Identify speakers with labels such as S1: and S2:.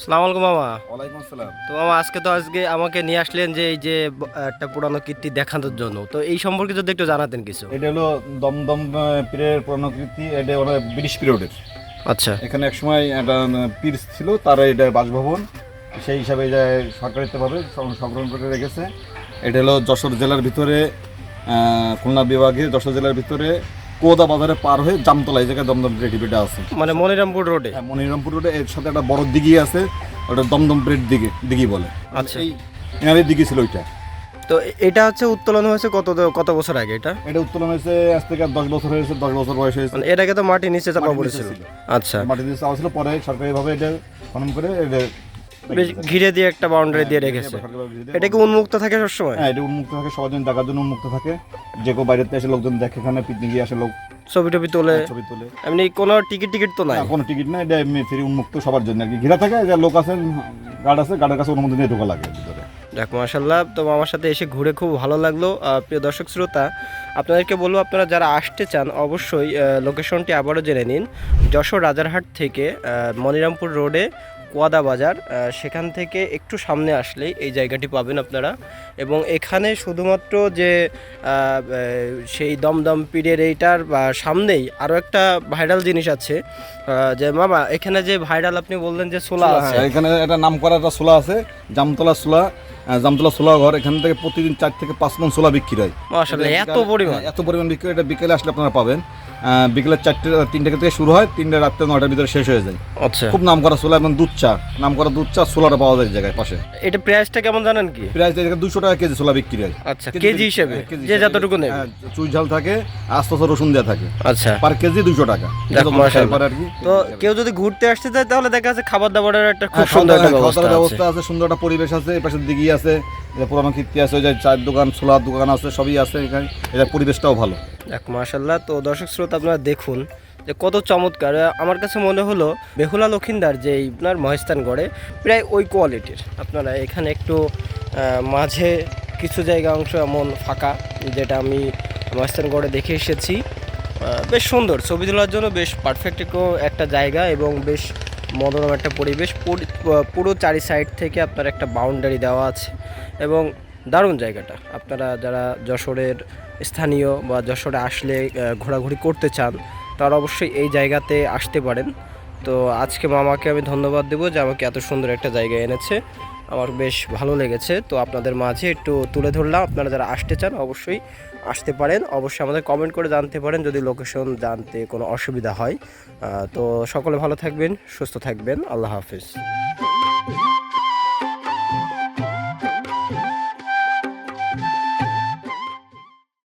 S1: আসসালামু আলাইকুম মামা।
S2: ওয়ালাইকুম আসসালাম।
S1: তো মামা আজকে আমাকে নিয়ে আসলেন যে এই যে একটা পুরানো কীর্তি দেখানোর জন্য, তো এই সম্পর্কে যদি একটু জানাতেন কিছু।
S2: এটা হলো দমদম পীরের পুনরাবৃত্তি। এটা ওরা ব্রিটিশ পিরিয়ডের।
S1: আচ্ছা।
S2: এখানে একসময় একটা পীর ছিল, তার এটা বাসভবন, সেই হিসাবে এটা সরকারিত্বভাবে সংরক্ষণ করে রেখেছে। এটা হলো যশোর জেলার ভিতরে, খুলনা বিভাগের যশোর জেলার ভিতরে কোদা বাজারে পার হয়ে জামতলা, এই জায়গায় দমদম ব্রেড ডিবিটা আছে।
S1: মানে মনিরামপুর রোডে।
S2: হ্যাঁ, মনিরামপুর রোডে। এর সাথে একটা বড় দিঘি আছে, ওটা দমদম ব্রেড দিঘি বলে।
S1: আচ্ছা।
S2: এই এনাদের দিঘি ছিল ওইটা।
S1: তো এটা হচ্ছে উত্তোলন হয়েছে কত বছর আগে এটা?
S2: এটা উত্তোলন হয়েছে আজ থেকে 10 বছর হয়েছে, 10 বছর বয়স হয়েছে।
S1: মানে এর আগে তো মাটি নিচে চাপা
S2: মাটির নিচে
S1: পড়েছিল।
S2: ছিল।
S1: আচ্ছা।
S2: মাটি দিয়ে চাওয়া ছিল, পরে সরকারিভাবে এটা খনন করে এটা
S1: বেশ ঘিরে দিয়ে একটা বাউন্ডারি দিয়ে রেখেছে। এটা কি উন্মুক্ত থাকে সবসময়?
S2: হ্যাঁ, এটা উন্মুক্ত থাকে, সবার জন্য দেখার জন্য উন্মুক্ত থাকে। যে কেউ বাইরে থেকে এসে লোকজন দেখে, এখানে পিকনিকে আসে লোক,
S1: ছবি টবি তোলে।
S2: ছবি তোলে।
S1: এমনি কোনো টিকিট তো নাই?
S2: কোনো টিকিট নাই, এটা এমনি ফ্রি, উন্মুক্ত সবার জন্য আর কি। ঘিরা থাকে, যে লোক আছে, গার্ড আছে, গার্ডের কাছে অনুমতি নিয়ে ঢোকা লাগে ভিতরে।
S1: দেখ মাশাল্লাহ, তো আমার সাথে এসে ঘুরে খুব ভালো লাগলো। প্রিয় দর্শক শ্রোতা, আপনাদেরকে বলবো আপনারা যারা আসতে চান অবশ্যই লোকেশনটি আবারও জেনে নিন। যশোর রাজারহাট থেকে মনিরামপুর রোডে কোয়াদা বাজার, সেখান থেকে একটু সামনে আসলেই এই জায়গাটি পাবেন আপনারা। এবং এখানে শুধুমাত্র যে সেই দমদম পীরের এইটার সামনেই আরও একটা ভাইরাল জিনিস আছে। যে মামা এখানে যে ভাইরাল আপনি বললেন যে সোলা আছে,
S2: এখানে একটা নাম করা একটা সোলা আছে, জামতলা সোলা ঘর। এখান থেকে প্রতিদিন 4 থেকে 5 মণ সোলা বিক্রি হয়।
S1: মাশাআল্লাহ, এত পরিমাণ
S2: বিক্রি হয়। এটা বিকেলে আসলে আপনারা পাবেন। বিকেলে 3টা থেকে শুরু হয়, 3টা রাত্রে 9টার ভিতরে শেষ হয়ে যায়।
S1: আচ্ছা।
S2: খুব নাম করা সোলা এবং নাম করা দুধ চা সোলাটা পাওয়া যায় এই জায়গায় পাশে।
S1: এটা প্রাইসটা কেমন জানেন কি?
S2: প্রাইস 200 টাকা কেজি সোলা বিক্রি হয়।
S1: আচ্ছা, কেজি হিসেবে যে যতটুকু নেবে।
S2: চুই ঝাল থাকে, আস্ত রসুন দেওয়া থাকে।
S1: আচ্ছা,
S2: পার কেজি 200 টাকা।
S1: তো কেউ যদি ঘুরতে আসতে চায় তাহলে দেখা যাচ্ছে খাবার দাবারের একটা খুব সুন্দর একটা
S2: ব্যবস্থা আছে, সুন্দর একটা পরিবেশ আছে। এই পাশে দিঘি আছে, পুরানো কীর্তি আছে, ওই যে চায়ের দোকান, ছোলার দোকান আছে, সবই আছে এখানে। এটা পরিবেশটাও ভালো।
S1: দেখ মাশাআল্লাহ, তো দর্শক শ্রোতা আপনারা দেখুন যে কত চমৎকার। আমার কাছে মনে হলো বেহুলা লক্ষিন্দার যে আপনার মহেস্থানগড়ে প্রায় ওই কোয়ালিটির। আপনারা এখানে একটু মাঝে কিছু জায়গা অংশ এমন ফাঁকা, যেটা আমি মহেস্থানগড়ে দেখে এসেছি। বেশ সুন্দর ছবি তোলার জন্য বেশ পারফেক্ট একটা জায়গা এবং বেশ মনোরম একটা পরিবেশ। পুরো চারি সাইড থেকে আপনার একটা বাউন্ডারি দেওয়া আছে এবং দারুণ জায়গাটা। আপনারা যারা যশোরের স্থানীয় বা যশোরে আসলে ঘোরাঘুরি করতে চান তারা অবশ্যই এই জায়গাতে আসতে পারেন। তো আজকে মামাকে আমি ধন্যবাদ দেবো যে আমাকে এত সুন্দর একটা জায়গা এনেছে, আমার বেশ ভালো লেগেছে। তো আপনাদের মাঝে একটু তুলে ধরলাম। আপনারা যারা আসতে চান অবশ্যই আসতে পারেন। অবশ্যই আমাদের কমেন্ট করে জানতে পারেন যদি লোকেশন জানতে কোনো অসুবিধা হয়। তো সকলে ভালো থাকবেন, সুস্থ থাকবেন। আল্লাহ হাফিজ।